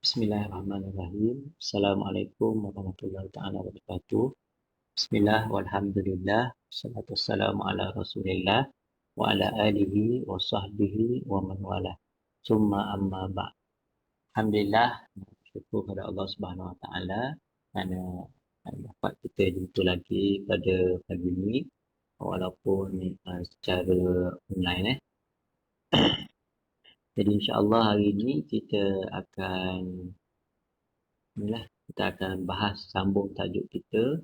Bismillahirrahmanirrahim. Assalamualaikum warahmatullahi taala wabarakatuh. Bismillah walhamdulillah. Wassalatu wassalamu ala Rasulillah wa ala alihi wa sahbihi wa man wala. Summa amma ba'd. Alhamdulillah, syukur kepada Allah Subhanahu wa taala kerana dapat kita jumpa lagi pada pagi ini walaupun secara online Jadi insya-Allah hari ini kita akan kita akan bahas sambung tajuk kita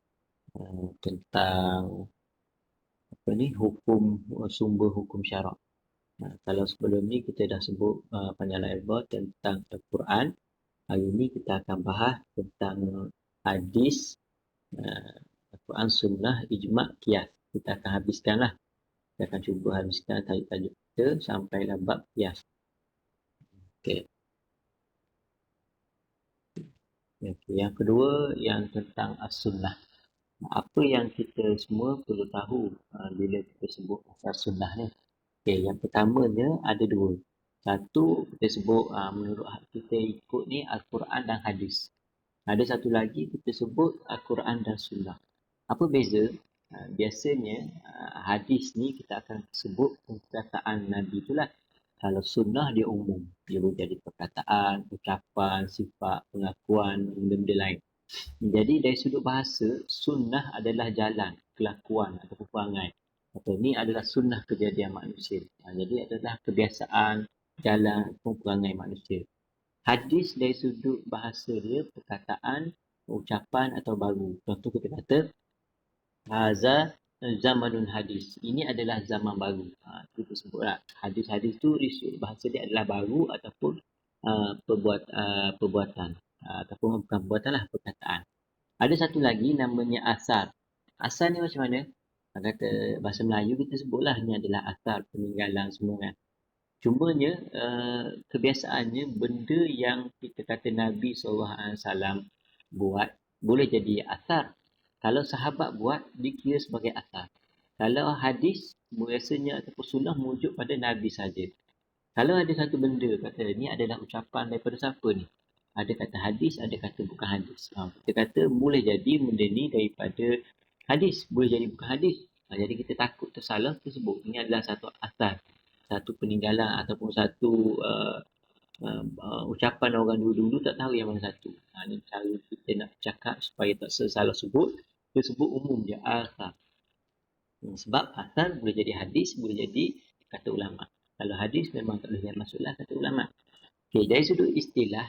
tentang hukum sumber hukum syarak. Kalau sebelum ni kita dah sebut panjang lebar tentang Al-Quran, hari ini kita akan bahas tentang hadis, Al-Quran, sunnah, ijma', qiyas. Kita akan habiskanlah. Kita akan cuba habiskan tajuk-tajuk kita sampailah bab qiyas. Okey. Okay. Yang kedua yang tentang as-sunnah. Apa yang kita semua perlu tahu bila kita sebut asal sunnah ni? Okay, yang pertamanya ada dua. Satu kita sebut menurut kita ikut ni Al-Quran dan hadis. Ada satu lagi kita sebut Al-Quran dan sunnah. Apa beza? Biasanya hadis ni kita akan sebut perkataan Nabi itulah. Kalau sunnah dia umum. Dia boleh jadi perkataan, ucapan, sifat, pengakuan, benda-benda lain. Jadi dari sudut bahasa, sunnah adalah jalan, kelakuan atau perangai. Atau ni adalah sunnah kejadian manusia. Jadi adalah kebiasaan, jalan ataupun perangai manusia. Hadis dari sudut bahasa dia, perkataan, ucapan atau baru. Contoh kita kata, Haza zamanun hadis. Ini adalah zaman baru. Kita sebutlah. Hadis-hadis tu bahasa dia adalah baru ataupun perbuatan. Ataupun bukan perbuatan lah, perkataan. Ada satu lagi namanya asar. Asar ni macam mana? Kata bahasa Melayu kita sebutlah ni adalah asar, peninggalan semua kan. Cumanya kebiasaannya benda yang kita kata Nabi SAW buat boleh jadi asar. Kalau sahabat buat dikira sebagai asar. Kalau hadis biasanya ataupun sunnah merujuk pada Nabi saja. Kalau ada satu benda kata ni adalah ucapan daripada siapa ni? Ada kata hadis, ada kata bukan hadis. Kita kata boleh jadi benda ni daripada hadis, boleh jadi bukan hadis. Jadi kita takut tersalah tersebut. Ini adalah satu asal, satu peninggalan ataupun satu ucapan orang dulu-dulu tak tahu yang mana satu. Ini cara kita nak cakap supaya tak salah sebut. Kita sebut umum je, asal. Sebab asal boleh jadi hadis, boleh jadi kata ulama'. Kalau hadis memang tak boleh masuklah kata ulama'. Okay, dari sudut istilah,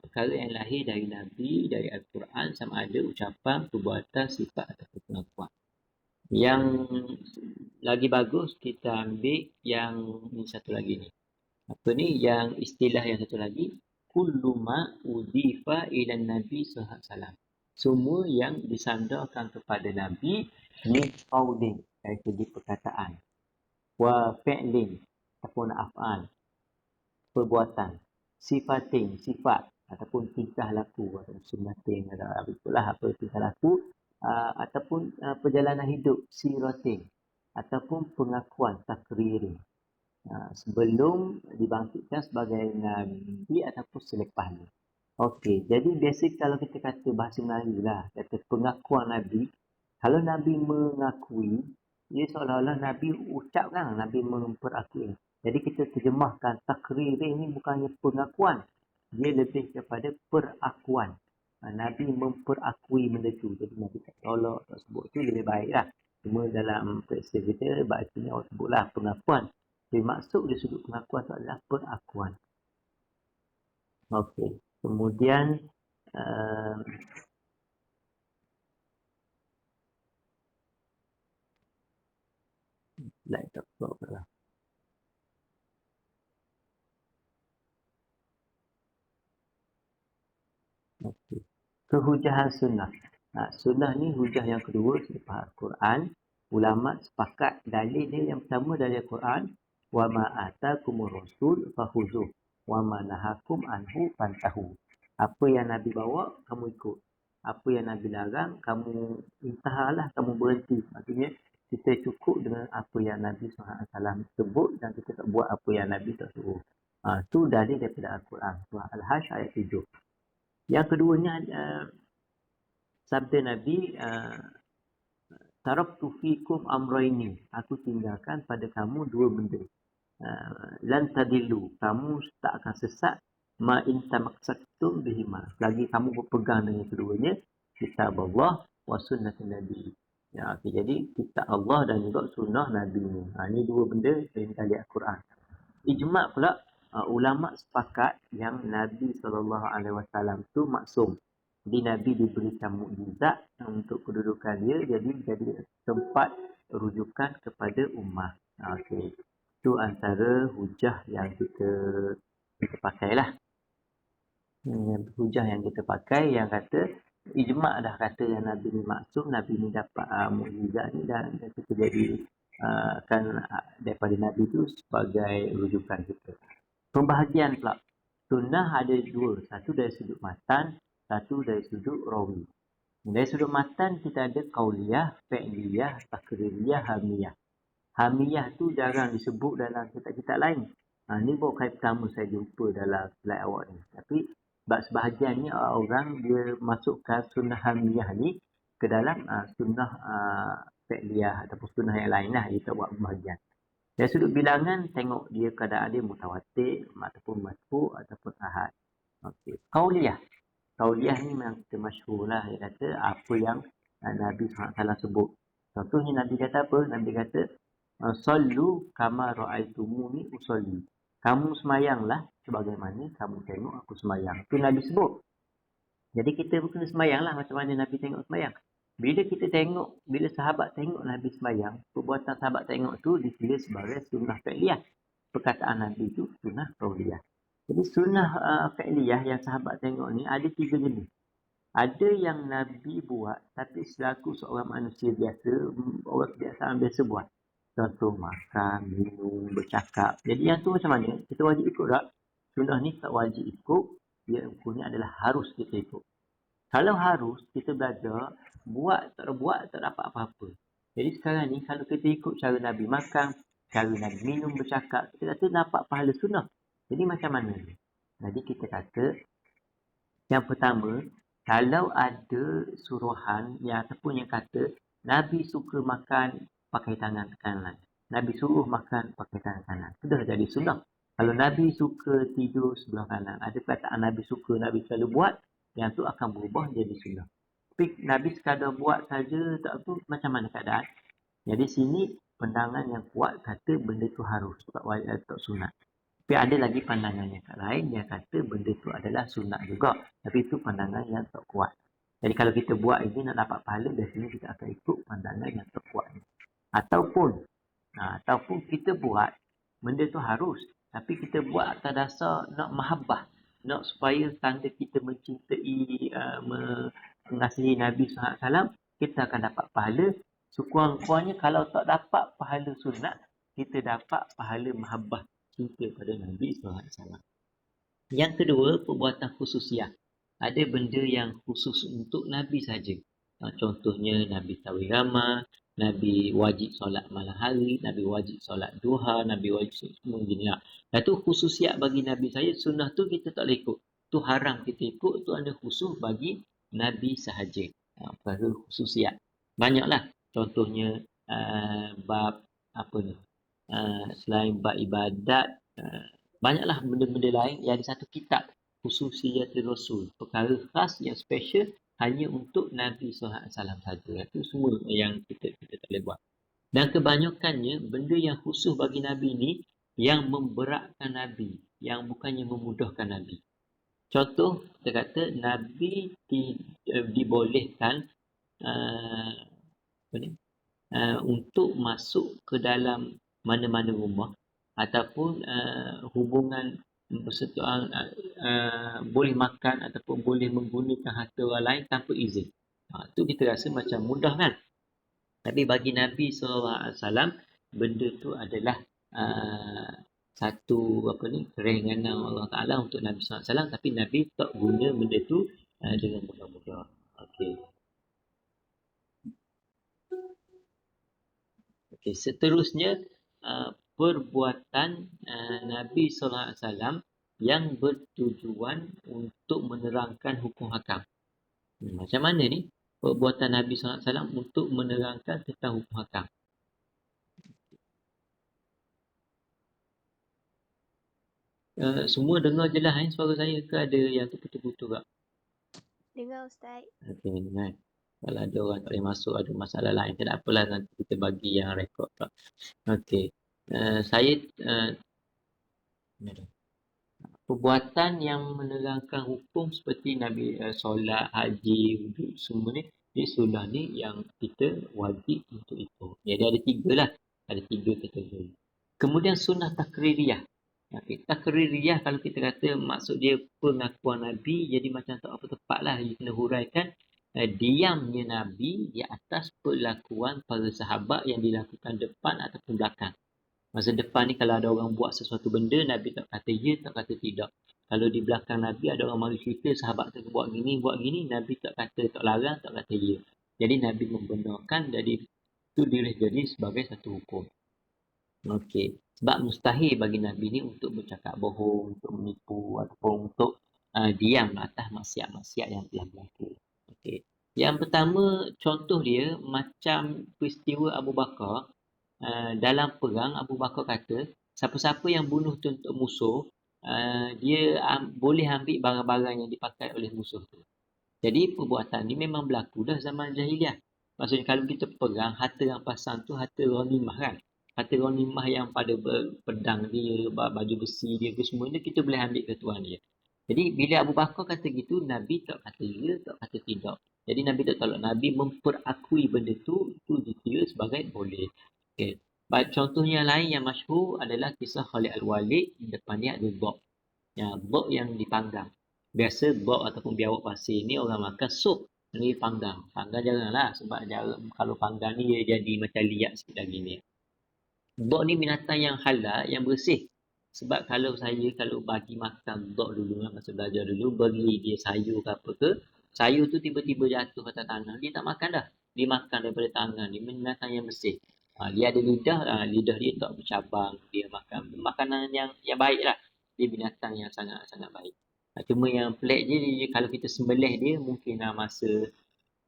perkara yang lahir dari Nabi, dari Al-Quran sama ada ucapan, perbuatan, sifat ataupun pengakuan. Yang lagi bagus kita ambil yang ni satu lagi ni. Apa ni? Yang istilah yang satu lagi, kullu ma udhifa ila Nabi sallallahu alaihi wasallam. Semua yang disandarkan kepada Nabi min qaulin, dari segi perkataan, wa fi'lin ataupun af'al, perbuatan, sifatin, sifat ataupun tingkah laku atau sunnatin atau itulah apa tingkah laku ataupun perjalanan hidup, siratin ataupun pengakuan, takririn sebelum dibangkitkan sebagai Nabi ataupun selepasnya. Okey, jadi biasa kalau kita kata bahasa Melayu lah, kata pengakuan Nabi, kalau Nabi mengakui, ia seolah-olah Nabi ucapkan, Nabi memperakui. Jadi kita terjemahkan takrir ini bukannya pengakuan, dia lebih kepada perakuan. Nabi memperakui benda tu, jadi Nabi tak tolak, tak sebut tu lebih baik lah. Cuma dalam periksa kita, bahasanya orang sebutlah pengakuan. Jadi maksud dari sudut pengakuan itu adalah perakuan. Okey, kemudian slide tak keluar lah. Okay. Kehujahan sunnah. Sunnah ni hujah yang kedua selepas Al-Quran. Ulama sepakat dalil dia yang pertama dari Al-Quran. Wa ma atakumur rasul fakhuzuh wa ma nahakum anhu fantahu. Apa yang Nabi bawa kamu ikut. Apa yang Nabi larang kamu intahalah, kamu berhenti. Maksudnya kita cukup dengan apa yang Nabi SAW sebut dan kita tak buat apa yang Nabi tak suruh. Tu dalil daripada Al-Quran. Surah Al-Hajj ayat 7. Yang keduanya, sabda Nabi, taraktu fikum amraini. Aku tinggalkan pada kamu dua benda. Lan tadillu. Kamu tak akan sesat ma in tamassaktum bihima. Lagi kamu berpegang dengan keduanya, kitab Allah wa sunnah Nabi. Ya, okay, jadi kitab Allah dan juga sunnah Nabi ni. Ini dua benda dari Al-Quran. Ijma' pula, ulama sepakat yang Nabi SAW tu maksum. Jadi Nabi diberikan mukjizat untuk kedudukan dia, jadi tempat rujukan kepada ummah. Okey. Itu antara hujah yang kita pakailah. Hujah yang kita pakai yang kata ijma' dah kata yang Nabi ni maksum, Nabi ni dapat mukjizat ni dan kita jadi akan daripada Nabi tu sebagai rujukan kita. Pembahagian pula. Sunnah ada dua. Satu dari sudut matan, satu dari sudut rawi. Dari sudut matan kita ada qauliyah, fi'liyah, takririyah, hamiyah. Hamiyah tu jarang disebut dalam kitab-kitab lain. Ni baru kali pertama saya jumpa dalam slide awak ni. Tapi sebahagiannya orang dia masukkan sunnah hamiyah ni ke dalam sunnah fi'liyah ataupun sunnah yang lain lah. Dia tak buat pembahagian. Dari sudut bilangan, tengok dia keadaan dia mutawatir ataupun marfu ataupun ahad. Okey. Qauliyah. Qauliyah ni memang kita masyhur lah. Dia kata apa yang Nabi SAW sebut. Contohnya Nabi kata apa? Nabi kata, sallu kama ra'aitumuni usolli. Kamu semayanglah sebagaimana kamu tengok aku semayang. Itu Nabi sebut. Jadi kita kena semayanglah macam mana Nabi tengok semayang. Bila kita tengok, bila sahabat tengok Nabi sembahyang, perbuatan sahabat tengok tu ditulis sebagai sunnah fi'liyah. Perkataan Nabi tu sunnah qauliyah. Jadi sunnah fi'liyah yang sahabat tengok ni ada tiga jenis. Ada yang Nabi buat tapi selaku seorang manusia biasa, orang kebiasaan biasa buat. Contoh makan, minum, bercakap. Jadi yang tu macam mana? Kita wajib ikut tak? Sunnah ni tak wajib ikut. Dia hukumnya adalah harus kita ikut. Kalau harus, kita belajar, buat tak dapat apa-apa. Jadi sekarang ni, kalau kita ikut cara Nabi makan, cara Nabi minum, bercakap, kita kata dapat pahala sunnah. Jadi macam mana? Jadi kita kata, yang pertama, kalau ada suruhan yang ataupun yang kata, Nabi suka makan pakai tangan kanan. Nabi suruh makan pakai tangan kanan. Sudah jadi sunnah. Kalau Nabi suka tidur sebelah kanan, ada perkataan Nabi suka, Nabi selalu buat, yang tu akan berubah jadi sunnah. Tapi Nabi sekadar buat saja tak tu macam mana keadaan? Jadi sini pandangan yang kuat kata benda tu harus tak wajib tak sunat. Tapi ada lagi pandangan yang lain yang kata benda tu adalah sunat juga. Tapi itu pandangan yang tak kuat. Jadi kalau kita buat ini nak dapat pahala, dari sini kita akan ikut pandangan yang tak kuat. Ataupun kita buat benda tu harus, tapi kita buat atas dasar nak mahabbah, nak supaya tanda kita mencintai, mengasihi Nabi SAW, kita akan dapat pahala. Sekurang-kurangnya kalau tak dapat pahala sunat, kita dapat pahala mahabbah, cinta pada Nabi SAW. Yang kedua, perbuatan khususiah. Ada benda yang khusus untuk Nabi saja. Contohnya Nabi Tawih Ramah, Nabi wajib solat malam hari, Nabi wajib solat duha, Nabi wajib semua gini lah. Itu khususiat bagi Nabi saya, sunnah tu kita tak boleh ikut. Tu haram kita ikut, tu ada khusus bagi Nabi sahaja. Perkara khususiat. Banyaklah. Contohnya bab apa ni? Selain bab ibadat, banyaklah benda-benda lain yang ada satu kitab khususiyatul Rasul. Perkara khas yang special hanya untuk Nabi SAW saja. Itu semua yang kita tak boleh buat. Dan kebanyakannya benda yang khusus bagi Nabi ni yang memberatkan Nabi, yang bukannya memudahkan Nabi. Contoh, kita kata Nabi dibolehkan untuk masuk ke dalam mana-mana rumah ataupun hubungan persetujuan, boleh makan ataupun boleh menggunakan harta orang lain tanpa izin. Itu kita rasa macam mudah kan? Tapi bagi Nabi SAW, benda tu adalah satu keringanan Allah Ta'ala untuk Nabi SAW, tapi Nabi tak guna benda tu dengan mudah-mudah. Okey, seterusnya perbuatan Nabi SAW yang bertujuan untuk menerangkan hukum hakam. Macam mana ni perbuatan Nabi SAW untuk menerangkan tentang hukum hakam? Semua dengar jelas suara saya ke ada yang terputus-putus tak? Dengar Ustaz. Okey, dengar. Kalau ada orang tak boleh masuk, ada masalah lain, tak apalah, nanti kita bagi yang rekod tak. Okey. Saya perbuatan yang menerangkan hukum seperti Nabi solat, haji, wuduk, semua ni sunnah ni yang kita wajib untuk ikut. Jadi ada 3 lah. Ada 3 kategori. Kemudian sunnah takririyah. Okay. Takririyah kalau kita kata maksud dia pengakuan Nabi, jadi macam tak apa tepat lah. Dia kena huraikan diamnya Nabi di atas perlakuan para sahabat yang dilakukan depan ataupun belakang. Masa depan ni kalau ada orang buat sesuatu benda, Nabi tak kata ya, tak kata tidak. Kalau di belakang Nabi ada orang mari cerita sahabat tu buat gini, Nabi tak kata tak larang, tak kata ya. Jadi Nabi membenarkan, jadi itu boleh jadi sebagai satu hukum. Okey. Sebab mustahil bagi Nabi ni untuk bercakap bohong, untuk menipu ataupun untuk diam atas maksiat-maksiat yang telah berlaku. Okey. Yang pertama, contoh dia macam peristiwa Abu Bakar. Dalam perang, Abu Bakar kata, siapa-siapa yang bunuh untuk musuh, dia boleh ambil barang-barang yang dipakai oleh musuh tu. Jadi perbuatan ni memang berlaku dah zaman jahiliah. Maksudnya kalau kita perang, harta rampasan tu harta ghanimah kan. Harta ghanimah yang pada pedang dia, baju besi dia ke semua ni kita boleh ambil ke tuan dia. Jadi bila Abu Bakar kata gitu, Nabi tak kata ya, tak kata tidak. Jadi Nabi tak tolak. Nabi memperakui benda tu, itu dikira sebagai boleh. Okay. Baik, contohnya lain yang masyhur adalah kisah Khalid Al-Walid. Di depan dia ada bok. Ya, bok yang dipanggang. Biasa bok ataupun biawak pasir ni orang makan sup. Ni panggang. Panggang janganlah sebab kalau panggang ni dia jadi macam liat sikit lagi ni. Bok ni binatang yang halal, yang bersih. Sebab kalau bagi makan bok dulu, masa belajar dulu, bagi dia sayur ke apa ke, sayur tu tiba-tiba jatuh atas tanah, dia tak makan dah. Dia makan daripada tangan, dia binatang yang bersih. Dia ada lidah, lidah dia tak bercabang, dia makan makanan yang baik lah. Dia binatang yang sangat-sangat baik. Cuma yang pelik je, kalau kita sembelih dia, mungkin masa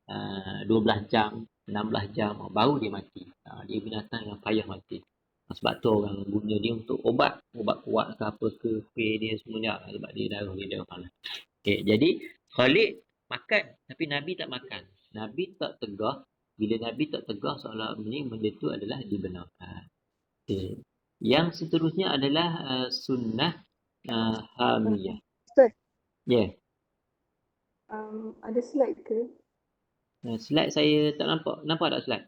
12 jam, 16 jam baru dia mati. Dia binatang yang payah mati. Sebab tu orang guna dia untuk ubat kuat ke apa ke, pay dia semuanya sebab dia darah panas. Okay, jadi Khalid makan tapi Nabi tak makan. Nabi tak tegah. Bila Nabi tak tegah seolah benda tu adalah dibenarkan. Okay. Yang seterusnya adalah sunnah hamiyah. Ustaz, Ya. ada slide ke? Slide saya tak nampak. Nampak tak slide?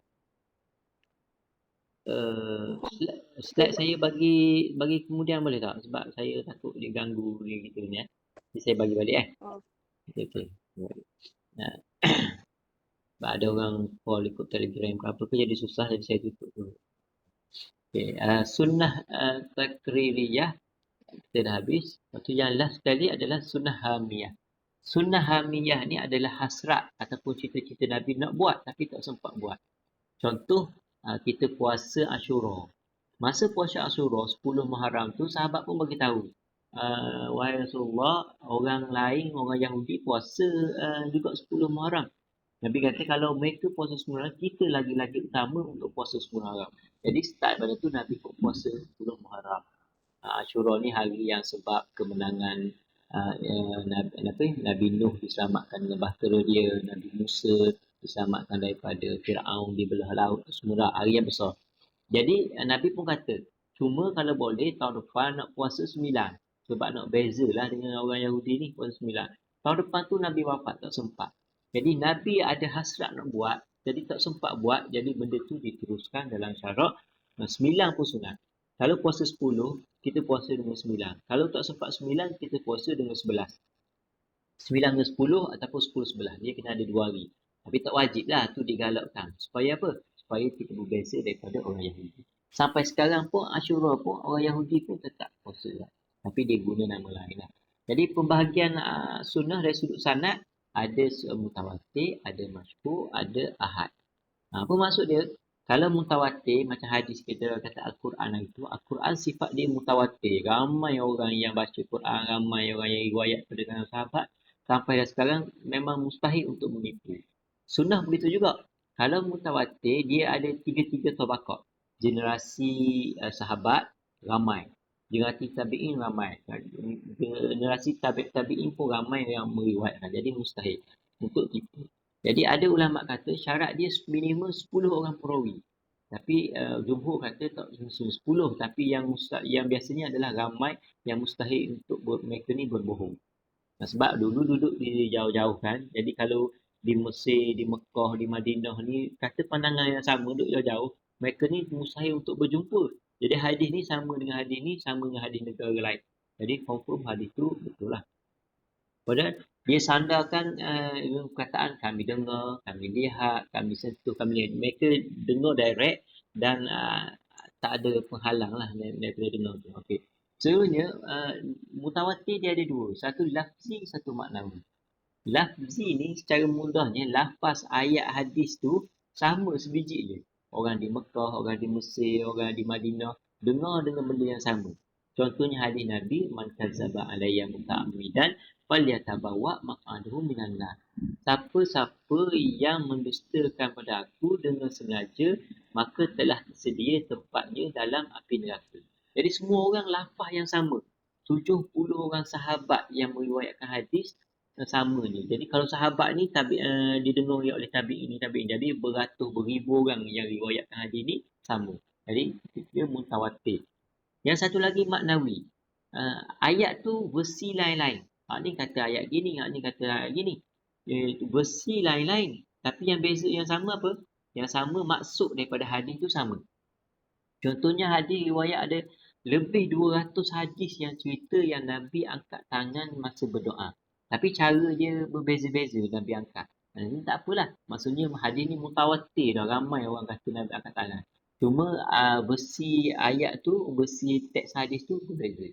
Slide saya bagi kemudian boleh tak? Sebab saya takut dia ganggu dia gitu ni. Jadi saya bagi balik Okey. Nah, sebab ada orang call ikut Telegram ke apa ke jadi susah, jadi saya tutup dulu. Okey, sunnah takririyah kita dah habis. Lepas tu yang last sekali adalah sunnah hamiyah. Sunnah hamiyah ni adalah hasrat ataupun cita-cita Nabi nak buat tapi tak sempat buat. Contoh, kita puasa Ashura. Masa puasa Ashura 10 Muharram tu sahabat pun bagi tahu. Wahai Rasulullah, orang lain, orang Yahudi puasa juga 10 Muharram. Nabi kata kalau mereka puasa 10 Muharram, kita lagi-lagi utama untuk puasa 10 Muharram. Jadi start pada tu Nabi pun puasa 10 Muharram. Ashura ni hari yang sebab kemenangan Nabi Nuh diselamatkan dengan bahtera dia, Nabi Musa diselamatkan daripada Fir'aun di belah laut, semua hari yang besar. Jadi Nabi pun kata, cuma kalau boleh tahun depan nak puasa 9. Sebab nak bezalah dengan orang Yahudi ni puasa 9. Tahun depan tu Nabi wafat, tak sempat. Jadi Nabi ada hasrat nak buat, jadi tak sempat buat, jadi benda tu diteruskan dalam syarak 9 pun sunat. Kalau puasa 10, kita puasa dengan 9. Kalau tak sempat 9, kita puasa dengan 11. 9 dengan 10 ataupun 10 11. Dia kena ada 2 hari. Tapi tak wajib lah, tu digalakkan. Supaya apa? Supaya kita berbeza daripada orang Yahudi. Sampai sekarang pun Ashura pun orang Yahudi pun tetap puasa lah. Tapi dia guna nama lain lah. Jadi pembahagian sunnah dari sudut sanad ada mutawatir, ada masyhur, ada ahad. Apa maksud dia? Kalau mutawatir macam hadis kita kata Al-Quran itu, Al-Quran sifat dia mutawatir. Ramai orang yang baca Quran, ramai orang yang riwayat pada kalangan sahabat. Sampai dah sekarang memang mustahil untuk menipu. Sunnah begitu juga. Kalau mutawatir, dia ada tiga-tiga tabaqat. Generasi sahabat, ramai. Generasi tabi'in, ramai. Generasi tabi'in pun ramai yang meriwayatkan. Jadi mustahil untuk tipu. Jadi ada ulama kata syarat dia minimum 10 orang perawi. Tapi jumhur kata tak semestinya 10, tapi yang biasanya adalah ramai yang mustahil untuk mereka ni berbohong. Sebab dulu duduk di jauh-jauh kan. Jadi kalau di Mesir, di Mekah, di Madinah ni kata pandangan yang sama duduk jauh-jauh, mereka ni mustahil untuk berjumpa. Jadi hadis ni sama dengan hadis ni, sama dengan hadis negara lain. Jadi confirm hadis tu betul lah. Padahal dia sandarkan perkataan kami dengar, kami lihat, kami sentuh, kami lihat. Mereka dengar direct dan tak ada penghalang lah daripada dengar tu. Okay. Sebenarnya mutawatir dia ada dua. Satu lafzi, satu maknawi. Lafzi ni secara mudahnya lafaz ayat hadis tu sama sebiji je. Orang di Mekah, orang di Mesir, orang di Madinah dengar dengan benda yang sama. Contohnya hadis Nabi, man kadzaba alayya muta'ammidan falyatabawa maq'adahu minan nar. Siapa-siapa yang mendustakan pada aku dengan sengaja, maka telah tersedia tempatnya dalam api neraka. Jadi semua orang lafaz yang sama. 70 orang sahabat yang meriwayatkan hadis sama ni. Jadi kalau sahabat ni didengar oleh tabi'in ni, jadi beratus beribu orang yang riwayatkan hadis ni sama. Jadi dia mutawatir. Yang satu lagi maknawi. Ayat tu versi lain-lain. Hak ni kata ayat gini, hak ni kata ayat gini. Versi lain-lain. Tapi yang beza yang sama apa? Yang sama maksud daripada hadis tu sama. Contohnya hadis riwayat ada lebih 200 hadis yang cerita yang Nabi angkat tangan masa berdoa. Tapi cara dia berbeza-beza Nabi angkat. Ini tak apalah. Maksudnya hadis ni mutawatir dah. Ramai orang kata Nabi angkat tangan. Cuma versi ayat tu, versi teks hadis tu berbeza.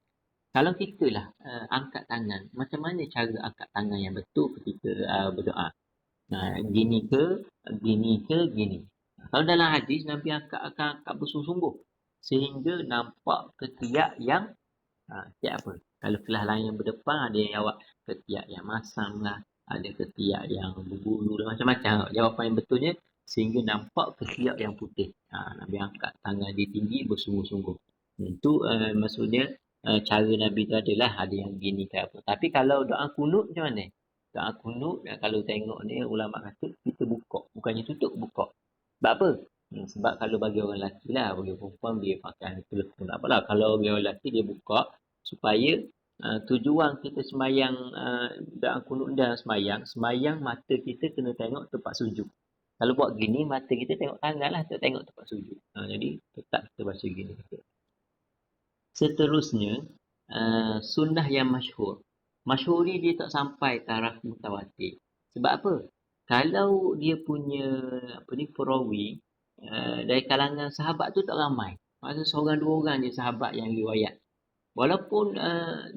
Kalau kita lah angkat tangan, macam mana cara angkat tangan yang betul ketika berdoa? Gini ke, gini. Kalau dalam hadis, Nabi akan angkat bersungguh-sungguh. Sehingga nampak ketiak yang ketiak apa? Kalau kelas lain yang berdepan, ada yang jawab ketiak yang masam lah. Ada ketiak yang berbulu dan macam-macam. Jawapan yang betulnya, sehingga nampak ketiak yang putih. Nabi angkat tangan dia tinggi bersungguh-sungguh. Itu maksudnya cara Nabi tu adalah ada yang gini ke apa. Tapi kalau doa kunut macam mana? Doa kunut kalau tengok ni ulama kata kita buka. Bukannya tutup, buka. Sebab apa? Sebab kalau bagi orang lelaki lah, bagi perempuan dia pakai telefon. Tak apalah. Kalau bagi orang lelaki dia buka supaya tujuan kita semayang doa kunut dan semayang mata kita kena tengok tempat sujud. Kalau buat gini, mata kita tengok tangan lah, tak tengok tempat sujud. Jadi tetap kita baca gini. Seterusnya, sunnah yang masyhur. Masyhur ni dia tak sampai taraf mutawatir. Sebab apa? Kalau dia punya perawi dari kalangan sahabat tu tak ramai. Maksudnya seorang dua orang je sahabat yang riwayat. Walaupun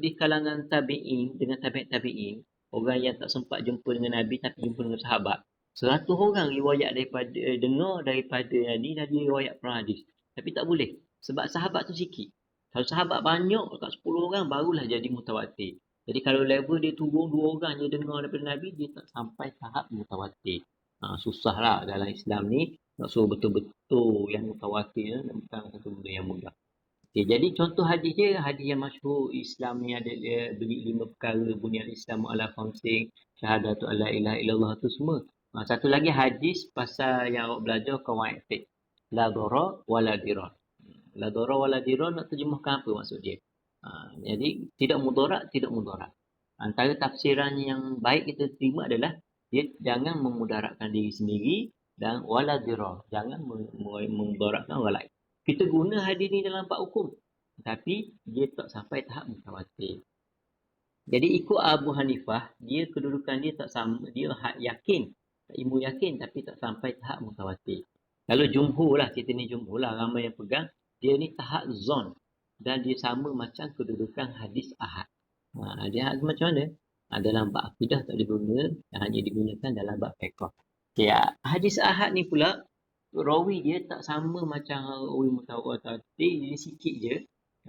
di kalangan tabi'in dengan tabi'in, orang yang tak sempat jumpa dengan Nabi tapi jumpa dengan sahabat, 100 orang riwayat daripada dengar daripada ni dan dia riwayat hadis. Tapi tak boleh. Sebab sahabat tu sikit. Kalau sahabat banyak, kat 10 orang barulah jadi mutawatir. Jadi kalau level dia turun 2 orang je dengar daripada Nabi, dia tak sampai tahap mutawatir. Susahlah dalam Islam ni. Nak suruh betul-betul yang mutawatir bukan satu benda yang mudah. Okay, jadi contoh hadis dia, hadis yang masyhur Islam ni ada beri 5 perkara, bunyian Islam ala khamsin, syahadatu alla ilaha illallah tu semua. Satu lagi hadis pasal yang awak belajar kawan etik. La dara wala dirar. La dara wala dirar nak terjemahkan apa maksud dia? Jadi tidak mudarat, tidak mudarat. Antara tafsiran yang baik kita terima adalah dia jangan memudaratkan diri sendiri dan wala dirar, jangan memudaratkan orang lain. Kita guna hadis ni dalam bab hukum. Tapi dia tak sampai tahap mutawatir. Jadi ikut Abu Hanifah, dia kedudukan dia tak sama, dia yakin, ilmu yakin tapi tak sampai tahap mutawatir. Kalau jumhur lah, kita ni jumhur lah, ramai yang pegang, dia ni tahap zon. Dan dia sama macam kedudukan hadis ahad. Dia macam mana? Dalam bab akidah tak diguna, hanya digunakan dalam bab fiqh. Okay, hadis ahad ni pula, rawi dia tak sama macam rawi mutawatir, dia sikit je.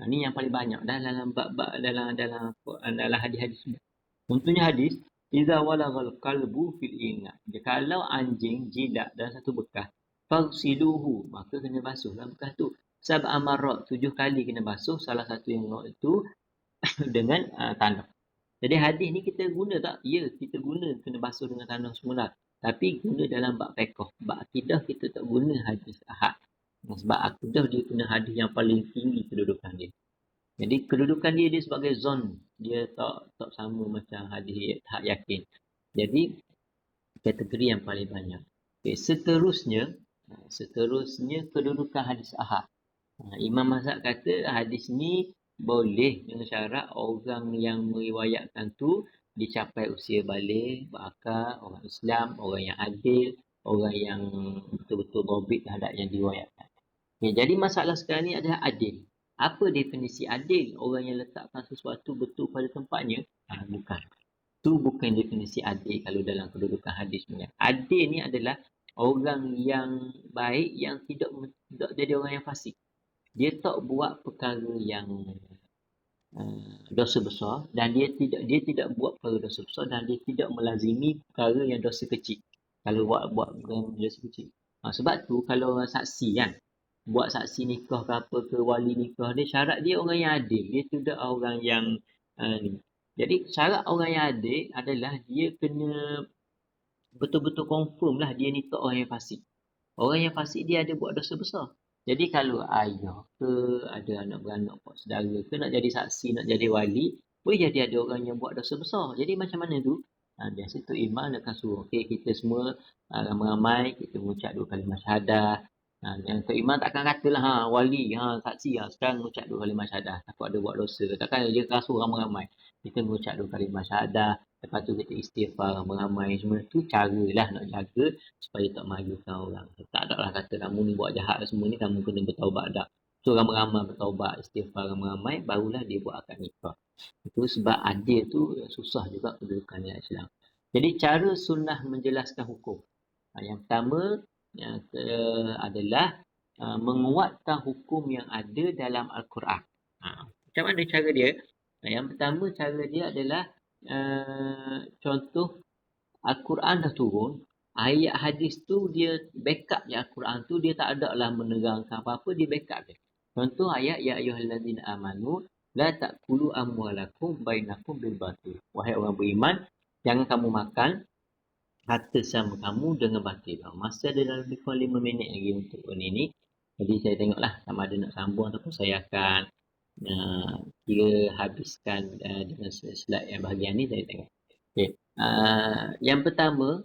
Ni yang paling banyak dalam bab-bab dalam hadis-hadis semua. Contohnya hadis, idza walagal qalbu fil ina. Kalau anjing jilat dalam satu bekas, fagsiluhu, maka kena basuhlah bekas tu. Sab'a marrat, 7 kali kena basuh, salah satu yang itu dengan tanah. Jadi hadis ni kita guna tak? Ya, kita guna kena basuh dengan tanah semula. Tapi guna dalam bab fiqh. Bab akidah kita tak guna hadis ahad. Sebab akidah dia kena hadis yang paling tinggi kedudukan dia. Jadi kedudukan dia sebagai zon. Dia tak sama macam hadis hak yakin. Jadi kategori yang paling banyak. Okay, seterusnya kedudukan hadis ahad. Imam Mazhab kata hadis ni boleh dengan syarat orang yang meriwayatkan tu dicapai usia balik, berakal, orang Islam, orang yang adil, orang yang betul-betul dhabit terhadap yang diriwayatkan. Okay, jadi masalah sekarang ni adalah adil. Apa definisi adil? Orang yang letakkan sesuatu betul pada tempatnya? Bukan. Itu bukan definisi adil kalau dalam kedudukan hadis ni. Adil ni adalah orang yang baik yang tidak jadi orang yang fasik. Dia tak buat perkara yang dosa besar dan dia tidak buat perkara dosa besar dan dia tidak melazimi perkara yang dosa kecil. Kalau buat dosa kecil. Sebab tu kalau orang saksi kan, buat saksi nikah ke apa ke, wali nikah dia, syarat dia orang yang adil. Dia tidak orang yang ni. Jadi syarat orang yang adil adalah dia kena betul-betul confirm lah dia ni tak orang yang fasik. Orang yang fasik dia ada buat dosa besar. Jadi kalau ayah ke, ada anak beranak, pak saudara ke nak jadi saksi, nak jadi wali, boleh jadi ada orang yang buat dosa besar. Jadi macam mana tu? Biasa tu imam akan suruh, okay, kita semua ramai-ramai, kita mengucap 2 kalimah syahadah. Yang Tok Imam takkan katalah wali, saksi sekarang mengucap 2 kalimah syahadah, takut ada buat dosa. Takkan dia kasut ramai-ramai. Kita mengucap 2 kalimah syahadah, lepas tu kita istighfar ramai-ramai. Semua tu caralah nak jaga supaya tak malukan orang. Tak ada lah kata kamu ni buat jahat semua ni, kamu kena bertaubat dah. So ramai-ramai bertaubat, istighfar ramai-ramai, barulah dia buat akad nikah. Itu sebab adil tu susah juga kedudukan dalam Islam. Jadi cara sunnah menjelaskan hukum. Yang pertama adalah menguatkan hukum yang ada dalam Al-Quran. Macam mana cara dia? Yang pertama cara dia adalah contoh Al-Quran dah turun, ayat hadis tu dia backup je Al-Quran tu, dia tak ada lah menerangkan apa-apa, dia backup je. Contoh ayat ya ayyuhallazina amanu la ta'kulu amwalakum bainakum bil batil. Wahai orang beriman, jangan kamu makan harta sama kamu dengan batil. Masa ada dalam lebih kurang 5 minit lagi untuk ni. Jadi saya tengoklah sama ada nak sambung ataupun saya akan kira habiskan dengan slide yang bahagian ni saya tengok. Okay. Yang pertama,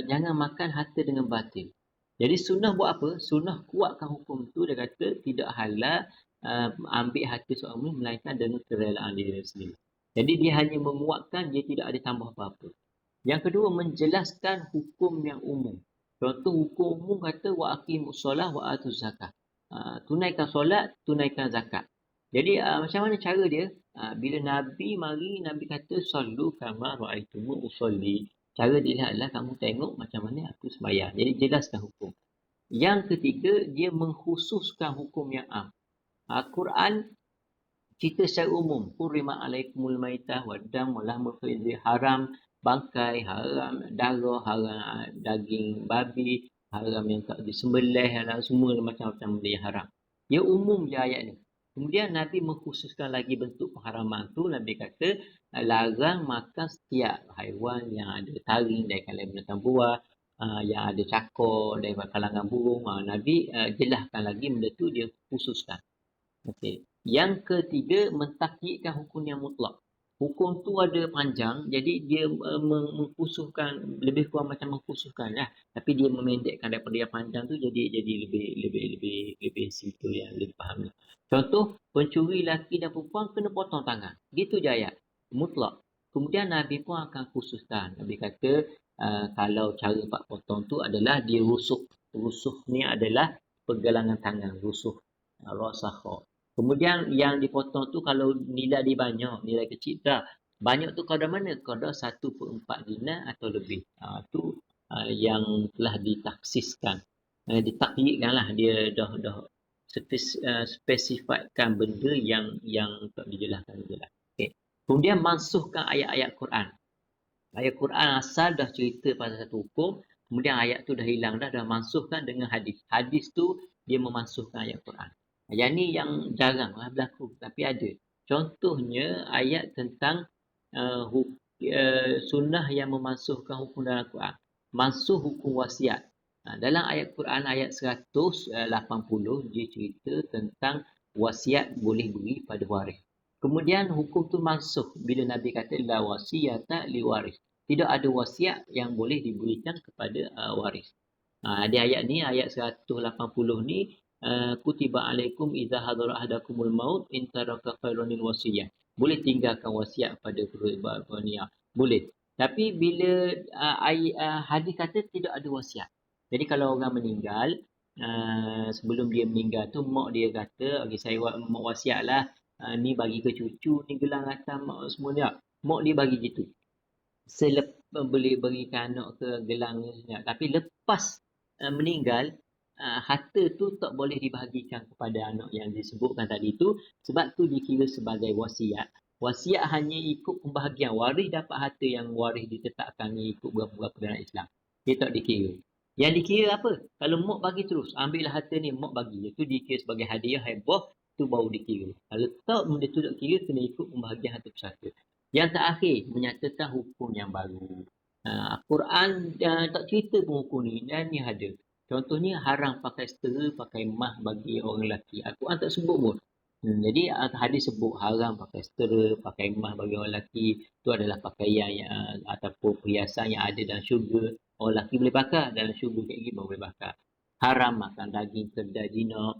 jangan makan harta dengan batil. Jadi sunnah buat apa? Sunnah kuatkan hukum tu. Dia kata tidak halal ambil harta seorang muslim melainkan dengan kerelaan diri sendiri. Jadi dia hanya menguatkan, dia tidak ada tambah apa-apa. Yang kedua, menjelaskan hukum yang umum. Contoh hukum umum kata wa aqimus solah wa atuz zakah. Tunaikan solat, tunaikan zakat. Jadi macam mana cara dia? Bila Nabi mari, Nabi kata sallu kama ra'aitumu usolli. Cara dia adalah kamu tengok macam mana aku sembahyang. Jadi jelaskan hukum. Yang ketiga, dia mengkhususkan hukum yang am. Quran cerita secara umum. Hurrima alaikumul maitah waddam walahmul khinzir, haram bangkai, haram darah, haram daging babi, haram yang tak disembelih, haram semua macam-macam benda yang haram. Dia umum je ayat ni. Kemudian Nabi mengkhususkan lagi bentuk pengharaman tu. Nabi kata larang makan setiap haiwan yang ada taring dari kalangan binatang buah, yang ada cakor dari kalangan burung. Nabi jelaskan lagi benda tu, dia khususkan. Okey. Yang ketiga, mentakyidkan hukum yang mutlak. Hukum tu ada panjang, jadi dia mengkhususkan, lebih kurang macam mengkhususkan lah. Tapi dia memendekkan daripada yang panjang tu, jadi lebih simple, yang lebih faham. Contoh, pencuri lelaki dan perempuan kena potong tangan. Gitu je ayat. Mutlak. Kemudian Nabi pun akan khususkan. Nabi kata kalau cara pak potong tu adalah dia rusuk. Rusuk ni adalah pergelangan tangan, rusuk. Rasakha. Kemudian yang dipotong tu kalau nilai dia banyak, nilai kecil tak. Banyak tu kadar mana? Kadar 1/4 dinar atau lebih. Tu yang telah ditaksiskan. ditakyidkan lah, dia dah spesifikkan benda yang tak dijelaskan je lah. Okay. Kemudian mansuhkan ayat-ayat Quran. Ayat Quran asal dah cerita pasal satu hukum, kemudian ayat tu dah hilang dah mansuhkan dengan hadis. Hadis tu dia memansuhkan ayat Quran. Yang ni yang jarang lah berlaku, tapi ada. Contohnya ayat tentang sunnah yang memansuhkan hukum dalam Quran. Mansuh hukum wasiat. Dalam ayat Quran ayat 180 dia cerita tentang wasiat boleh beri pada waris. Kemudian hukum tu mansuh bila Nabi kata la wasiyata li waris. Tidak ada wasiat yang boleh diberikan kepada waris. Di ayat ni, ayat 180 ni, kutiba alaikum idza hadara ahadakumul maut in taraka khairanil wasiyah. Boleh tinggalkan wasiat pada dunia. Boleh. Tapi bila hadis kata tidak ada wasiat. Jadi kalau orang meninggal, sebelum dia meninggal tu mak dia kata, okay, saya mak wasiatlah, ni bagi ke cucu, ni gelang atas mak semua ni. Mak dia bagi gitu. Boleh berikan anak ke gelang ni. Tapi lepas meninggal, harta tu tak boleh dibahagikan kepada anak yang disebutkan tadi tu, sebab tu dikira sebagai wasiat. Wasiat hanya ikut pembahagian. Waris dapat harta yang waris ditetapkan ikut berapa-berapa dalam Islam. Dia tak dikira. Yang dikira apa? Kalau mak bagi terus, ambillah harta ni, mak bagi. Itu dikira sebagai hadiah, hibah, tu baru dikira. Kalau tak, benda tu tak kira, kena ikut pembahagian harta pusaka. Yang terakhir, menyatakan hukum yang baru. Quran tak cerita pun hukum ni, dan ni ada. Contohnya, haram pakai setera, pakai emas bagi orang lelaki. Al-Quran tak sebut pun. Jadi hadis sebut haram pakai setera, pakai emas bagi orang lelaki. Itu adalah pakaian yang, ataupun perhiasan yang ada dalam syurga. Orang lelaki boleh pakai, dalam syurga kayak gini boleh pakai. Haram makan daging kedai jinak.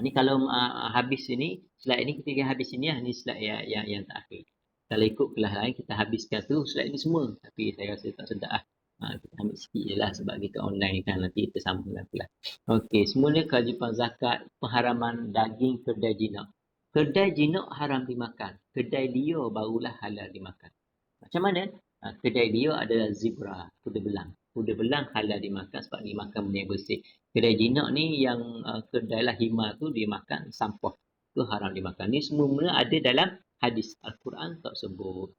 Ni kalau habis ini, slide ni kita habis ini lah. Ni slide yang terakhir. Kalau ikut kelas lain, kita habiskan tu slide ni semua. Tapi saya rasa tak sedap lah. Kita ambil sikit je lah sebab kita online kan. Nanti kita sambung dengan kelas. Okey, semuanya kewajipan zakat, pengharaman daging kedai jinak. Kedai jinak haram dimakan. Kedai liar barulah halal dimakan. Macam mana? Kedai liar adalah zebra, kuda belang. Kuda belang halal dimakan sebab dimakan benda yang bersih. Kedai jinak ni yang kedai lah hima tu dia makan sampah. Itu haram dimakan. Ni semua ada dalam hadis. Al-Quran tak sebut.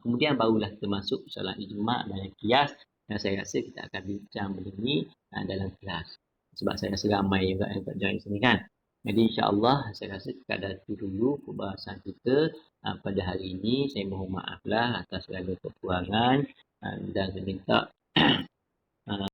Kemudian barulah termasuk soalan ijma' dan qiyas. Dan saya rasa kita akan bincang benda ni dalam kelas. Sebab saya rasa ramai juga yang tak join sini kan. Jadi insya-Allah saya rasa sekadar itu dulu pembahasan kita pada hari ini. Saya mohon maaflah atas segala kekurangan dan saya minta